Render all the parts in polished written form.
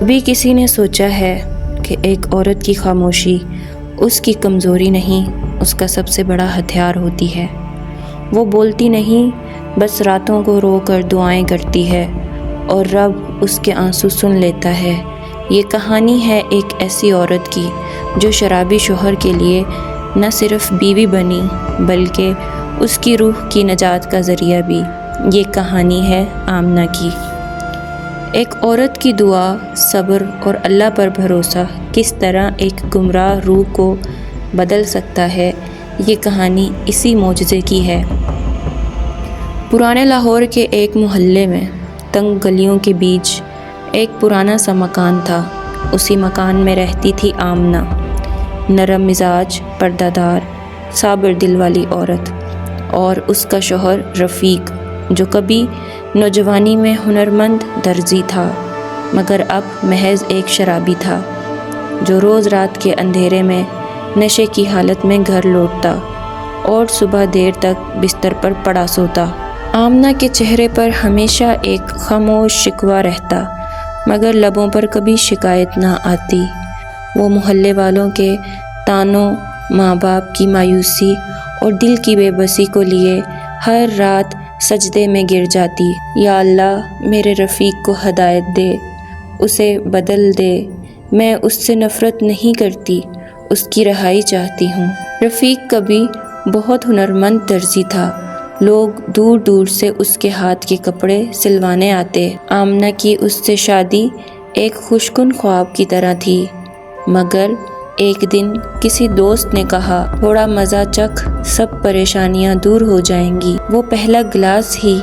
کبھی کسی نے سوچا ہے کہ ایک عورت کی خاموشی اس کی کمزوری نہیں، اس کا سب سے بڑا ہتھیار ہوتی ہے۔ وہ بولتی نہیں، بس راتوں کو رو کر دعائیں کرتی ہے اور رب اس کے آنسو سن لیتا ہے۔ یہ کہانی ہے ایک ایسی عورت کی جو شرابی شوہر کے لیے نہ صرف بیوی بنی بلکہ اس کی روح کی نجات کا ذریعہ بھی۔ یہ کہانی ہے آمنہ کی۔ ایک عورت کی دعا، صبر اور اللہ پر بھروسہ کس طرح ایک گمراہ روح کو بدل سکتا ہے، یہ کہانی اسی معجزے کی ہے۔ پرانے لاہور کے ایک محلے میں تنگ گلیوں کے بیچ ایک پرانا سا مکان تھا۔ اسی مکان میں رہتی تھی آمنہ، نرم مزاج، پردہ دار، صابر دل والی عورت، اور اس کا شوہر رفیق، جو کبھی نوجوانی میں ہنرمند درزی تھا مگر اب محض ایک شرابی تھا، جو روز رات کے اندھیرے میں نشے کی حالت میں گھر لوٹتا اور صبح دیر تک بستر پر پڑا سوتا۔ آمنہ کے چہرے پر ہمیشہ ایک خاموش شکوہ رہتا مگر لبوں پر کبھی شکایت نہ آتی۔ وہ محلے والوں کے طعنوں، ماں باپ کی مایوسی اور دل کی بے بسی کو لیے ہر رات سجدے میں گر جاتی۔ یا اللہ، میرے رفیق کو ہدایت دے، اسے بدل دے، میں اس سے نفرت نہیں کرتی، اس کی رہائی چاہتی ہوں۔ رفیق کبھی بہت ہنرمند درزی تھا، لوگ دور دور سے اس کے ہاتھ کے کپڑے سلوانے آتے۔ آمنہ کی اس سے شادی ایک خوشکن خواب کی طرح تھی، مگر ایک دن کسی دوست نے کہا، تھوڑا مزہ چکھ، سب پریشانیاں دور ہو جائیں گی۔ وہ پہلا گلاس ہی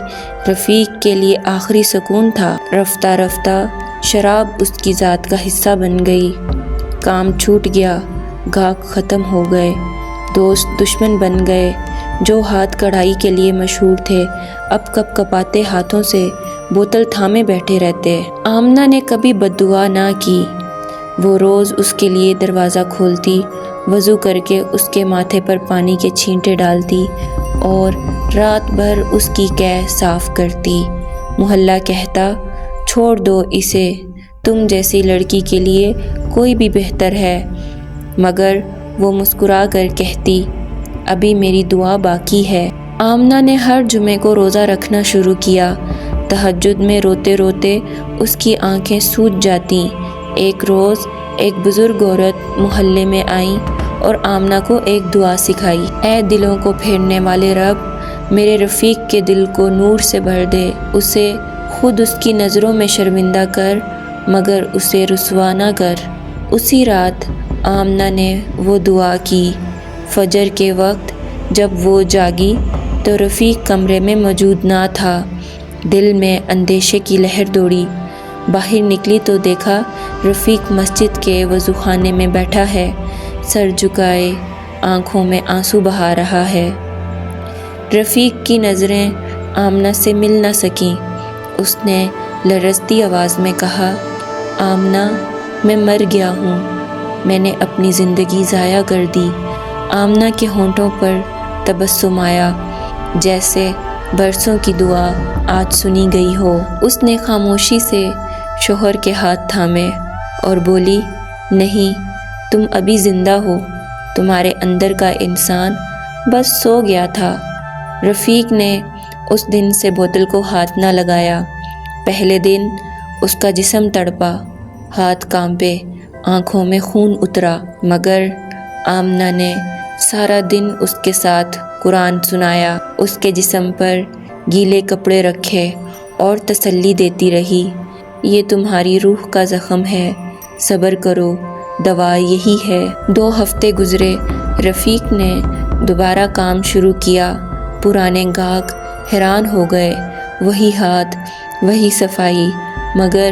رفیق کے لیے آخری سکون تھا۔ رفتہ رفتہ شراب اس کی ذات کا حصہ بن گئی۔ کام چھوٹ گیا، گاہک ختم ہو گئے، دوست دشمن بن گئے۔ جو ہاتھ کڑھائی کے لیے مشہور تھے اب کپ کپاتے ہاتھوں سے بوتل تھامے بیٹھے رہتے۔ آمنہ نے کبھی بد دعا نہ کی۔ وہ روز اس کے لیے دروازہ کھولتی، وضو کر کے اس کے ماتھے پر پانی کے چھینٹے ڈالتی اور رات بھر اس کی کیح صاف کرتی۔ محلہ کہتا، چھوڑ دو اسے، تم جیسی لڑکی کے لیے کوئی بھی بہتر ہے، مگر وہ مسکرا کر کہتی، ابھی میری دعا باقی ہے۔ آمنہ نے ہر جمعے کو روزہ رکھنا شروع کیا۔ تہجد میں روتے روتے اس کی آنکھیں سوج جاتیں۔ ایک روز ایک بزرگ عورت محلے میں آئیں اور آمنہ کو ایک دعا سکھائی، اے دلوں کو پھیرنے والے رب، میرے رفیق کے دل کو نور سے بھر دے، اسے خود اس کی نظروں میں شرمندہ کر مگر اسے رسوا نہ کر۔ اسی رات آمنہ نے وہ دعا کی۔ فجر کے وقت جب وہ جاگی تو رفیق کمرے میں موجود نہ تھا۔ دل میں اندیشے کی لہر دوڑی۔ باہر نکلی تو دیکھا رفیق مسجد کے وضو خانے میں بیٹھا ہے، سر جھکائے، آنکھوں میں آنسو بہا رہا ہے۔ رفیق کی نظریں آمنہ سے مل نہ سکیں۔ اس نے لرزتی آواز میں کہا، آمنہ، میں مر گیا ہوں، میں نے اپنی زندگی ضائع کر دی۔ آمنہ کے ہونٹوں پر تبسم آیا، جیسے برسوں کی دعا آج سنی گئی ہو۔ اس نے خاموشی سے شوہر کے ہاتھ تھامے اور بولی، نہیں، تم ابھی زندہ ہو، تمہارے اندر کا انسان بس سو گیا تھا۔ رفیق نے اس دن سے بوتل کو ہاتھ نہ لگایا۔ پہلے دن اس کا جسم تڑپا، ہاتھ کانپے، آنکھوں میں خون اترا، مگر آمنہ نے سارا دن اس کے ساتھ قرآن سنایا، اس کے جسم پر گیلے کپڑے رکھے اور تسلی دیتی رہی، یہ تمہاری روح کا زخم ہے، صبر کرو، دوا یہی ہے۔ 2 ہفتے گزرے، رفیق نے دوبارہ کام شروع کیا۔ پرانے گاہک حیران ہو گئے، وہی ہاتھ، وہی صفائی، مگر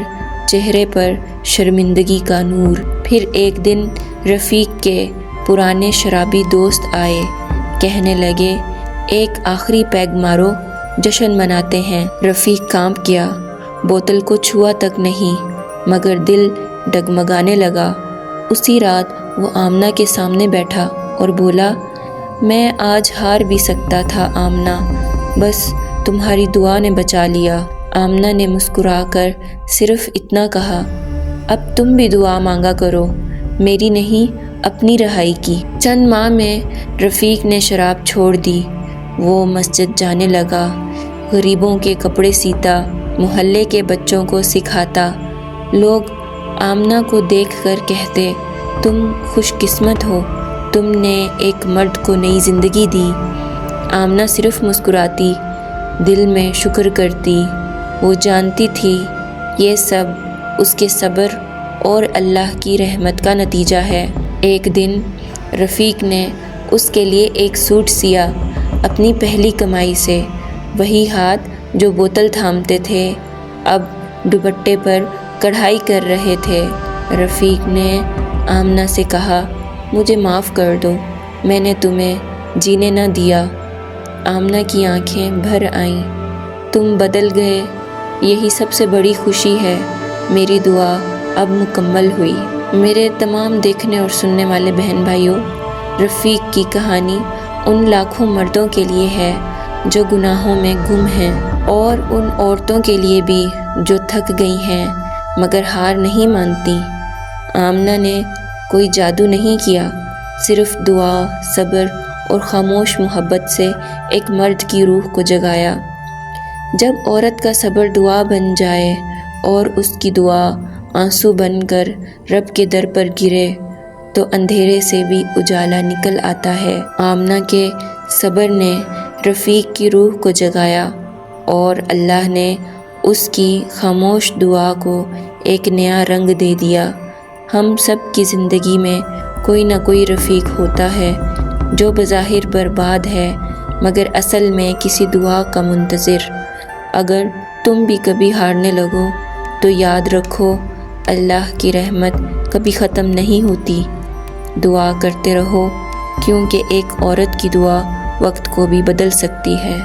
چہرے پر شرمندگی کا نور۔ پھر ایک دن رفیق کے پرانے شرابی دوست آئے، کہنے لگے، ایک آخری پیگ مارو، جشن مناتے ہیں۔ رفیق کانپ گیا، بوتل کو چھوا تک نہیں، مگر دل ڈگمگانے لگا۔ اسی رات وہ آمنہ کے سامنے بیٹھا اور بولا، میں آج ہار بھی سکتا تھا آمنہ، بس تمہاری دعا نے بچا لیا۔ آمنہ نے مسکرا کر صرف اتنا کہا، اب تم بھی دعا مانگا کرو، میری نہیں اپنی رہائی کی۔ چند ماہ میں رفیق نے شراب چھوڑ دی۔ وہ مسجد جانے لگا، غریبوں کے کپڑے سیتا، محلے کے بچوں کو سکھاتا۔ لوگ آمنہ کو دیکھ کر کہتے، تم خوش قسمت ہو، تم نے ایک مرد کو نئی زندگی دی۔ آمنہ صرف مسکراتی، دل میں شکر کرتی۔ وہ جانتی تھی یہ سب اس کے صبر اور اللہ کی رحمت کا نتیجہ ہے۔ ایک دن رفیق نے اس کے لیے ایک سوٹ سیا، اپنی پہلی کمائی سے۔ وہی ہاتھ جو بوتل تھامتے تھے اب دوپٹے پر کڑھائی کر رہے تھے۔ رفیق نے آمنہ سے کہا، مجھے معاف کر دو، میں نے تمہیں جینے نہ دیا۔ آمنہ کی آنکھیں بھر آئیں۔ تم بدل گئے، یہی سب سے بڑی خوشی ہے۔ میری دعا اب مکمل ہوئی۔ میرے تمام دیکھنے اور سننے والے بہن بھائیوں، رفیق کی کہانی ان لاکھوں مردوں کے لیے ہے جو گناہوں میں گم ہیں، اور ان عورتوں کے لیے بھی جو تھک گئی ہیں مگر ہار نہیں مانتی۔ آمنہ نے کوئی جادو نہیں کیا، صرف دعا، صبر اور خاموش محبت سے ایک مرد کی روح کو جگایا۔ جب عورت کا صبر دعا بن جائے اور اس کی دعا آنسو بن کر رب کے در پر گرے تو اندھیرے سے بھی اجالا نکل آتا ہے۔ آمنہ کے صبر نے رفیق کی روح کو جگایا اور اللہ نے اس کی خاموش دعا کو ایک نیا رنگ دے دیا۔ ہم سب کی زندگی میں کوئی نہ کوئی رفیق ہوتا ہے جو بظاہر برباد ہے مگر اصل میں کسی دعا کا منتظر۔ اگر تم بھی کبھی ہارنے لگو تو یاد رکھو، اللہ کی رحمت کبھی ختم نہیں ہوتی۔ دعا کرتے رہو، کیونکہ ایک عورت کی دعا وقت کو بھی بدل سکتی ہے۔